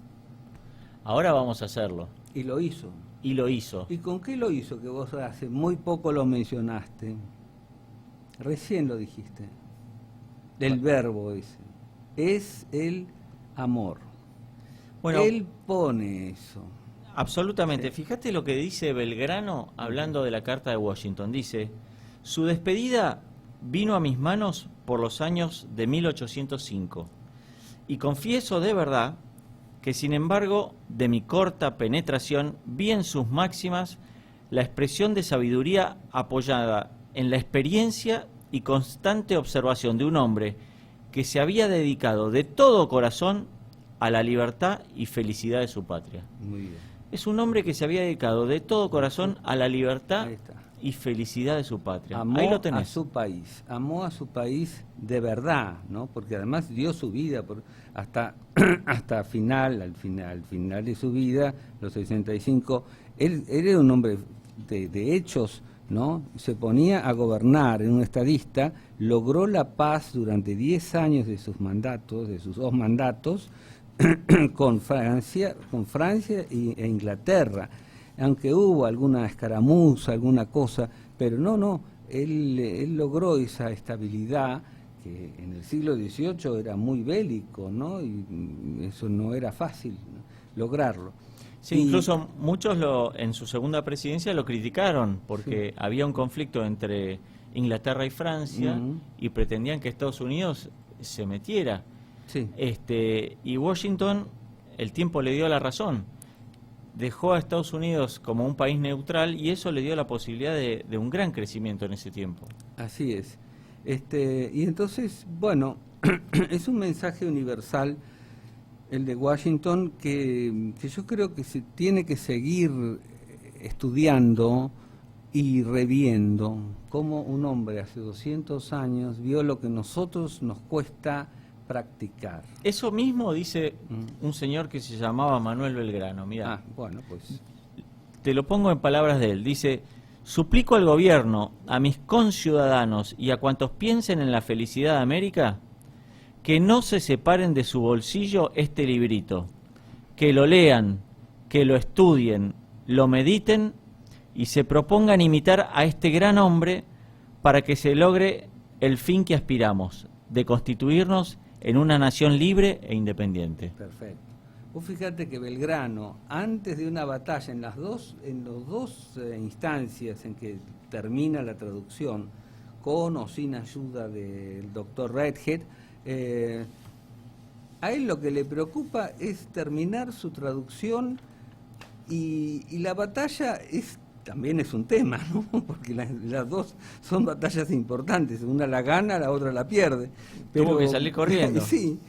ahora vamos a hacerlo. Y lo hizo. Y lo hizo. ¿Y con qué lo hizo? Que vos hace muy poco lo mencionaste. Recién lo dijiste. El verbo ese. Es el amor. Bueno, Él pone eso. absolutamente. Fíjate lo que dice Belgrano hablando de la Carta de Washington. Dice, su despedida vino a mis manos por los años de 1805. Y confieso de verdad que, sin embargo, de mi corta penetración, vi en sus máximas la expresión de sabiduría apoyada en la experiencia y constante observación de un hombre que se había dedicado de todo corazón a la libertad y felicidad de su patria. Muy bien. Es un hombre que se había dedicado de todo corazón a la libertad Ahí está. y felicidad de su patria. Amó Ahí lo a tenés. su país, amó a su país de verdad, ¿no? Porque además dio su vida hasta al final de su vida, los 65, él era un hombre de hechos, ¿no? Se ponía a gobernar, en un estadista, logró la paz durante 10 años de sus mandatos, de sus 2 mandatos, con Francia e Inglaterra. Aunque hubo alguna escaramuza, alguna cosa, pero no, él logró esa estabilidad que en el siglo XVIII era muy bélico, ¿no? Y eso no era fácil, ¿no?, lograrlo. Sí, incluso muchos en su segunda presidencia lo criticaron porque había un conflicto entre Inglaterra y Francia y pretendían que Estados Unidos se metiera. Sí. Y Washington, el tiempo le dio la razón. Dejó a Estados Unidos como un país neutral y eso le dio la posibilidad de un gran crecimiento en ese tiempo. Así es. Y entonces, bueno, es un mensaje universal el de Washington que yo creo que se tiene que seguir estudiando y reviendo cómo un hombre hace 200 años vio lo que nosotros nos cuesta practicar. Eso mismo dice un señor que se llamaba Manuel Belgrano. Mira, bueno, pues te lo pongo en palabras de él. Dice: suplico al gobierno, a mis conciudadanos y a cuantos piensen en la felicidad de América, que no se separen de su bolsillo este librito, que lo lean, que lo estudien, lo mediten y se propongan imitar a este gran hombre para que se logre el fin que aspiramos, de constituirnos en una nación libre e independiente. Perfecto. Vos fíjate que Belgrano, antes de una batalla, en las dos instancias en que termina la traducción, con o sin ayuda del doctor Redhead, a él lo que le preocupa es terminar su traducción y la batalla también es un tema, ¿no? Porque las dos son batallas importantes, una la gana, la otra la pierde. Tuvo que salir corriendo. Sí,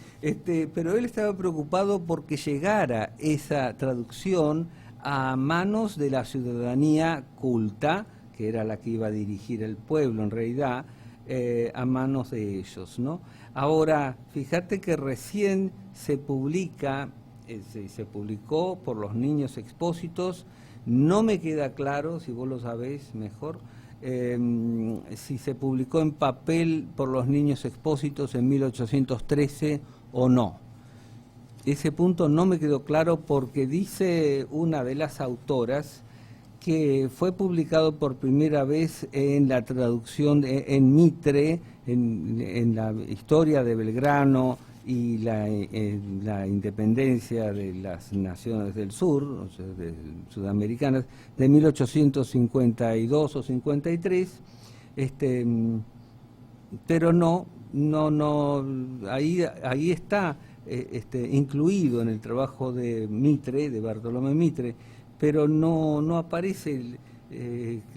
pero él estaba preocupado porque llegara esa traducción a manos de la ciudadanía culta, que era la que iba a dirigir el pueblo en realidad, a manos de ellos, ¿no? Ahora, fíjate que recién se publicó por los Niños Expósitos. No me queda claro, si vos lo sabés mejor, si se publicó en papel por los Niños Expósitos en 1813 o no. Ese punto no me quedó claro porque dice una de las autoras que fue publicado por primera vez en la traducción en Mitre, en la historia de Belgrano y la independencia de las naciones del sur, o sea, sudamericanas, de 1852 o 53, pero no, ahí está incluido en el trabajo de Mitre, de Bartolomé Mitre, pero no aparece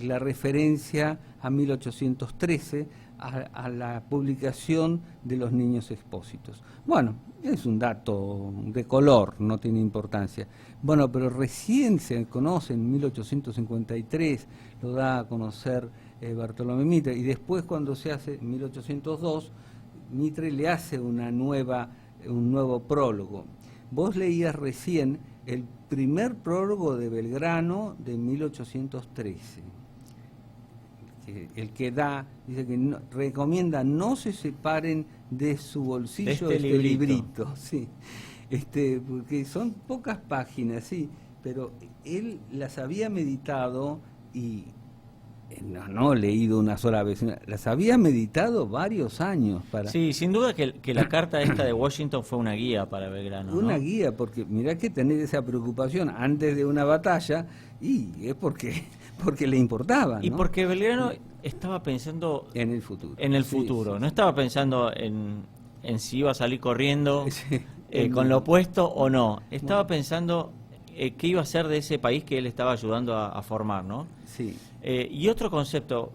la referencia a 1813, a la publicación de los niños expósitos. Bueno, es un dato de color, no tiene importancia. Bueno, pero recién se conoce en 1853, lo da a conocer Bartolomé Mitre, y después cuando se hace en 1802, Mitre le hace un nuevo prólogo. Vos leías recién el primer prólogo de Belgrano de 1813. El que da, dice que recomienda no se separen de su bolsillo de este librito. Sí. Porque son pocas páginas, sí, pero él las había meditado y no leído una sola vez, las había meditado varios años. Sí, sin duda que la carta esta de Washington fue una guía para Belgrano. Una guía, porque mirá que tener esa preocupación antes de una batalla, y es porque le importaba, ¿no? Y porque Belgrano estaba pensando en el futuro. Sí. No estaba pensando en si iba a salir corriendo con lo opuesto o no. Estaba pensando qué iba a ser de ese país que él estaba ayudando a formar, ¿no? Sí. Y otro concepto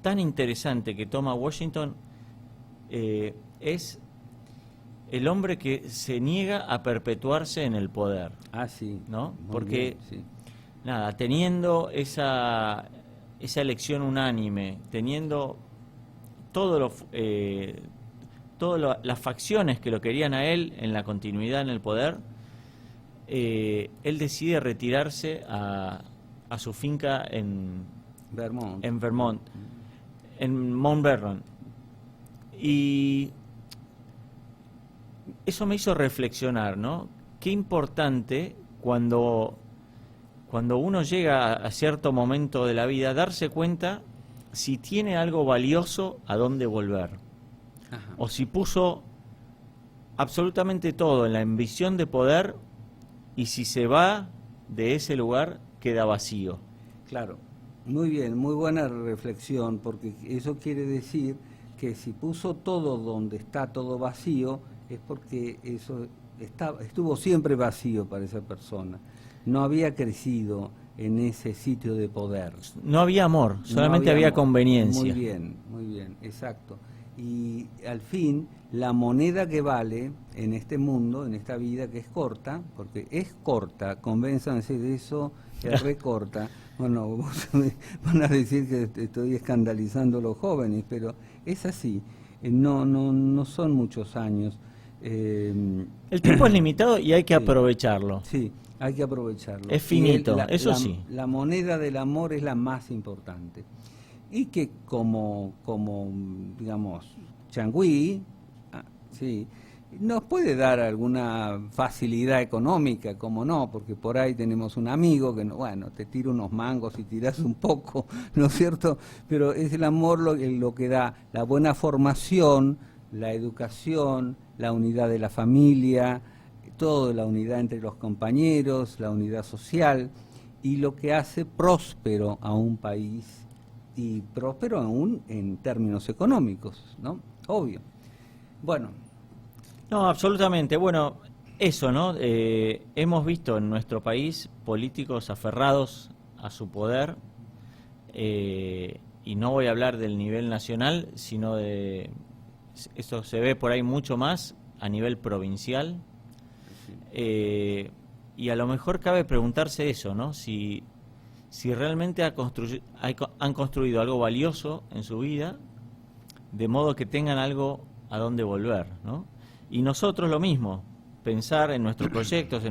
tan interesante que toma Washington es el hombre que se niega a perpetuarse en el poder. Ah, sí. ¿No? Muy Porque, bien, sí. nada, teniendo esa elección unánime, teniendo todas las facciones que lo querían a él en la continuidad en el poder, él decide retirarse a su finca en Vermont, en Mount Vernon. Y eso me hizo reflexionar, ¿no? Qué importante cuando uno llega a cierto momento de la vida, darse cuenta si tiene algo valioso a dónde volver. Ajá. O si puso absolutamente todo en la ambición de poder, y si se va de ese lugar queda vacío. Claro, muy bien, muy buena reflexión, porque eso quiere decir que si puso todo donde está todo vacío, es porque eso estuvo siempre vacío para esa persona. No había crecido en ese sitio de poder. No había amor, solamente había conveniencia. Muy bien, exacto. Y al fin, la moneda que vale en este mundo, en esta vida que es corta, porque es corta, convénzanse de eso, es recorta. Bueno, vos van a decir que estoy escandalizando a los jóvenes, pero es así. No son muchos años. El tiempo es limitado y hay que aprovecharlo. Sí, hay que aprovecharlo. Es finito, eso sí. La moneda del amor es la más importante. Y que como digamos, Changui, sí, nos puede dar alguna facilidad económica, como no, porque por ahí tenemos un amigo que, bueno, te tira unos mangos y tiras un poco, ¿no es cierto? Pero es el amor lo que da la buena formación, la educación, la unidad de la familia, toda la unidad entre los compañeros, la unidad social, y lo que hace próspero a un país, y próspero aún en términos económicos, ¿no? Obvio. Bueno. No, absolutamente. Bueno, eso, ¿no? Hemos visto en nuestro país políticos aferrados a su poder, y no voy a hablar del nivel nacional, sino de... Eso se ve por ahí mucho más a nivel provincial. Y a lo mejor cabe preguntarse eso, ¿no? Si realmente han construido algo valioso en su vida, de modo que tengan algo a dónde volver, ¿no? Y nosotros lo mismo, pensar en nuestros proyectos,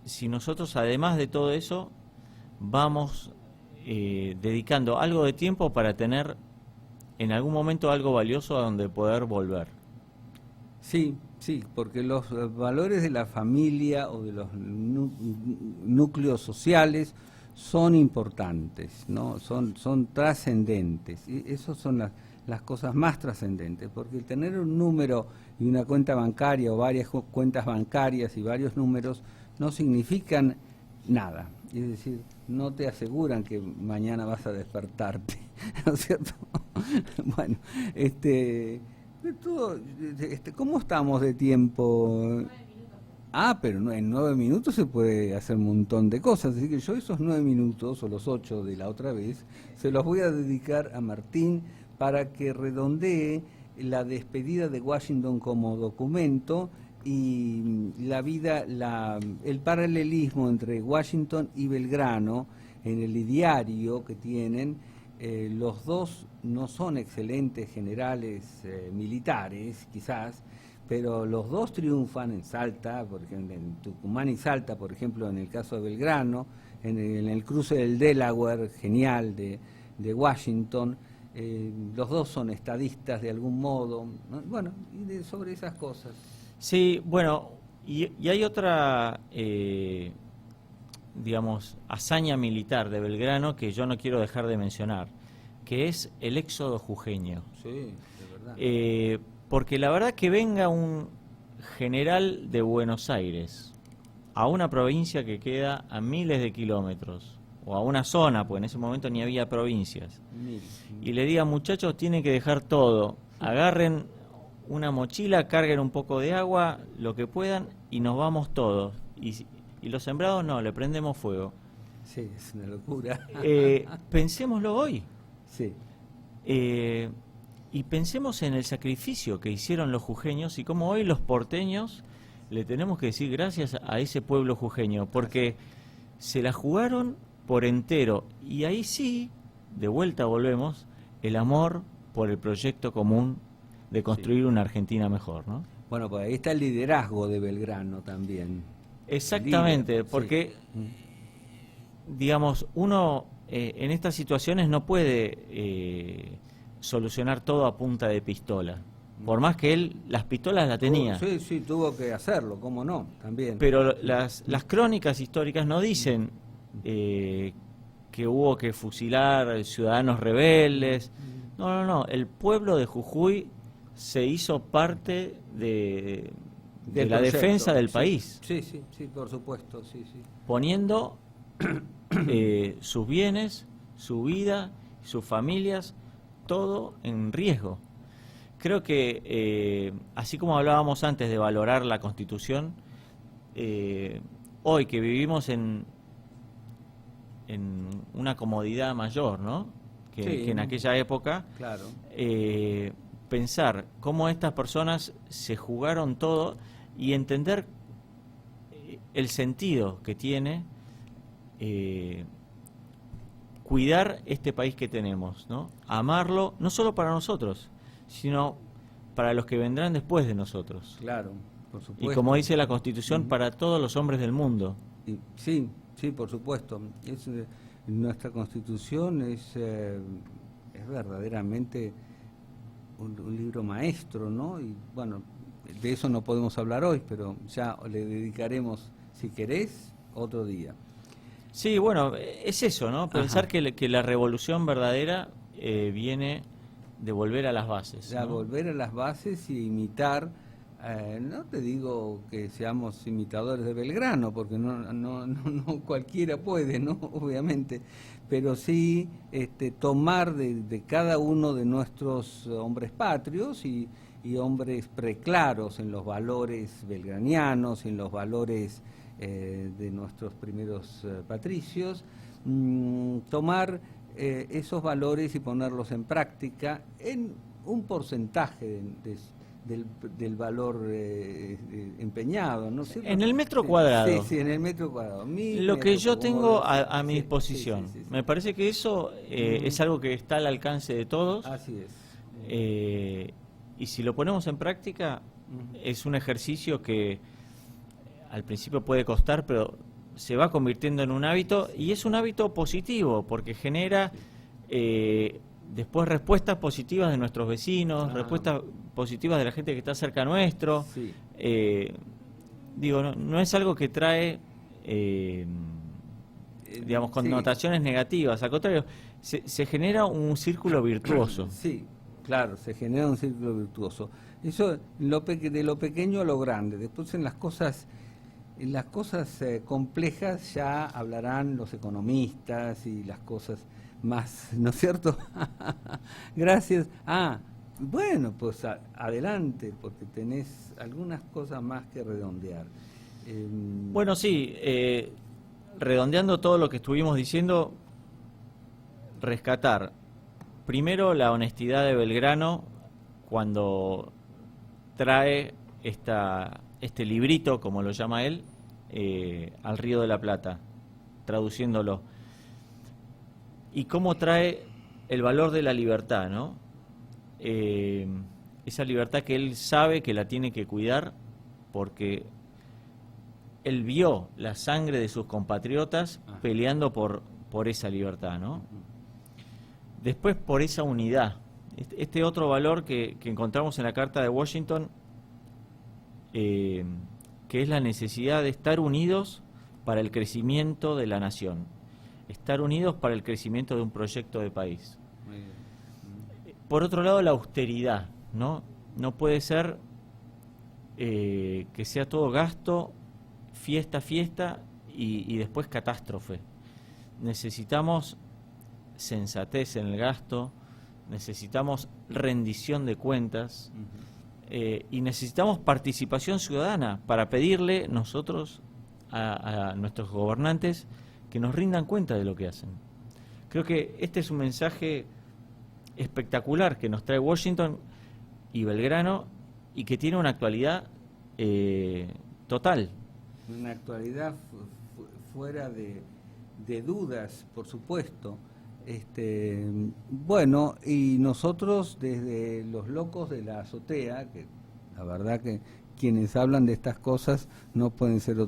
si nosotros además de todo eso vamos dedicando algo de tiempo para tener en algún momento algo valioso a donde poder volver. Sí, porque los valores de la familia o de los núcleos sociales son importantes, ¿no? Son trascendentes, y esas son las cosas más trascendentes, porque el tener un número y una cuenta bancaria o varias cuentas bancarias y varios números no significan nada, es decir, no te aseguran que mañana vas a despertarte, ¿no es cierto? Bueno, ¿cómo estamos de tiempo? 9 minutos. Pero en 9 minutos se puede hacer un montón de cosas, así que yo esos 9 minutos, o los 8 de la otra vez, se los voy a dedicar a Martín para que redondee la despedida de Washington como documento y la vida, el paralelismo entre Washington y Belgrano en el ideario que tienen. Los dos no son excelentes generales militares, quizás, pero los dos triunfan en Salta, porque en Tucumán y Salta, por ejemplo, en el caso de Belgrano, en el cruce del Delaware, genial, de Washington. Los dos son estadistas de algún modo, ¿no? Bueno, y sobre esas cosas. Sí, bueno, y hay otra, digamos, hazaña militar de Belgrano que yo no quiero dejar de mencionar, que es el éxodo jujeño. Sí, de verdad. Porque la verdad que venga un general de Buenos Aires a una provincia que queda a miles de kilómetros, o a una zona, pues en ese momento ni había provincias, y le diga, muchachos, tienen que dejar todo, agarren una mochila, carguen un poco de agua, lo que puedan, y nos vamos todos. Y los sembrados no, le prendemos fuego. Sí, es una locura. Pensémoslo hoy. Sí. Y pensemos en el sacrificio que hicieron los jujeños y cómo hoy los porteños le tenemos que decir gracias a ese pueblo jujeño, porque se la jugaron por entero. Y ahí sí, de vuelta volvemos, el amor por el proyecto común de construir una Argentina mejor, ¿no? Bueno, pues ahí está el liderazgo de Belgrano también. Exactamente, Líder, porque, sí. Digamos, uno en estas situaciones no puede solucionar todo a punta de pistola. Por más que él las pistolas las tenía. Sí, tuvo que hacerlo, cómo no, también. Pero las crónicas históricas no dicen que hubo que fusilar ciudadanos rebeldes. No. El pueblo de Jujuy se hizo parte de la defensa del país. Sí, por supuesto, sí. Poniendo sus bienes, su vida, sus familias, todo en riesgo. Creo que, así como hablábamos antes de valorar la Constitución, hoy que vivimos en una comodidad mayor, ¿no? Que en aquella época, claro. Pensar cómo estas personas se jugaron todo y entender el sentido que tiene cuidar este país que tenemos, ¿no? Amarlo, no solo para nosotros, sino para los que vendrán después de nosotros. Claro, por supuesto. Y como dice la Constitución, para todos los hombres del mundo. Sí, por supuesto. Nuestra Constitución es verdaderamente un libro maestro, ¿no? Y bueno, de eso no podemos hablar hoy, pero ya le dedicaremos, si querés, otro día. Sí, bueno, es eso, ¿no? Pensar que la revolución verdadera viene de volver a las bases. Ya, ¿no? volver a las bases y imitar, no te digo que seamos imitadores de Belgrano, porque no cualquiera puede, ¿no? Obviamente, pero sí tomar de cada uno de nuestros hombres patrios y hombres preclaros en los valores belgranianos, en los valores de nuestros primeros patricios, tomar esos valores y ponerlos en práctica en un porcentaje del valor empeñado, ¿no es cierto? En el metro cuadrado. Sí, en el metro cuadrado. Lo que yo tengo a mi disposición. Sí. Me parece que eso es algo que está al alcance de todos. Así es. Y si lo ponemos en práctica, es un ejercicio que al principio puede costar, pero se va convirtiendo en un hábito, y es un hábito positivo, porque genera después respuestas positivas de nuestros vecinos, respuestas positivas de la gente que está cerca nuestro. Sí. Digo, no es algo que trae, digamos, connotaciones negativas, al contrario, se genera un círculo virtuoso. Sí, claro, se genera un círculo virtuoso. Eso de lo pequeño a lo grande. Después en las cosas complejas ya hablarán los economistas y las cosas más, ¿no es cierto? Gracias. Bueno, pues adelante, porque tenés algunas cosas más que redondear. Bueno, sí, redondeando todo lo que estuvimos diciendo, rescatar primero la honestidad de Belgrano cuando trae este librito, como lo llama él, al Río de la Plata, traduciéndolo. Y cómo trae el valor de la libertad, ¿no? Esa libertad que él sabe que la tiene que cuidar porque él vio la sangre de sus compatriotas peleando por esa libertad, ¿no? Después por esa unidad. Este otro valor que encontramos en la Carta de Washington, que es la necesidad de estar unidos para el crecimiento de la nación, estar unidos para el crecimiento de un proyecto de país. Por otro lado, la austeridad, ¿no? No puede ser que sea todo gasto, fiesta y después catástrofe. Necesitamos sensatez en el gasto, necesitamos rendición de cuentas y necesitamos participación ciudadana para pedirle nosotros a nuestros gobernantes que nos rindan cuenta de lo que hacen. Creo que este es un mensaje espectacular que nos trae Washington y Belgrano y que tiene una actualidad total. Una actualidad fuera de dudas, por supuesto. Bueno, y nosotros desde los locos de la azotea, que la verdad que quienes hablan de estas cosas no pueden ser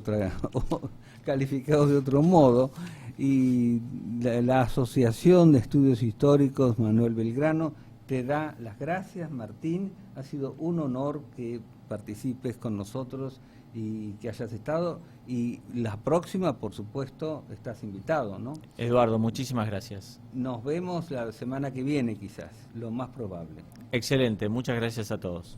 calificados de otro modo, y la Asociación de Estudios Históricos Manuel Belgrano te da las gracias, Martín. Ha sido un honor que participes con nosotros y que hayas estado, y la próxima, por supuesto, estás invitado, ¿no? Eduardo, muchísimas gracias. Nos vemos la semana que viene, quizás, lo más probable. Excelente, muchas gracias a todos.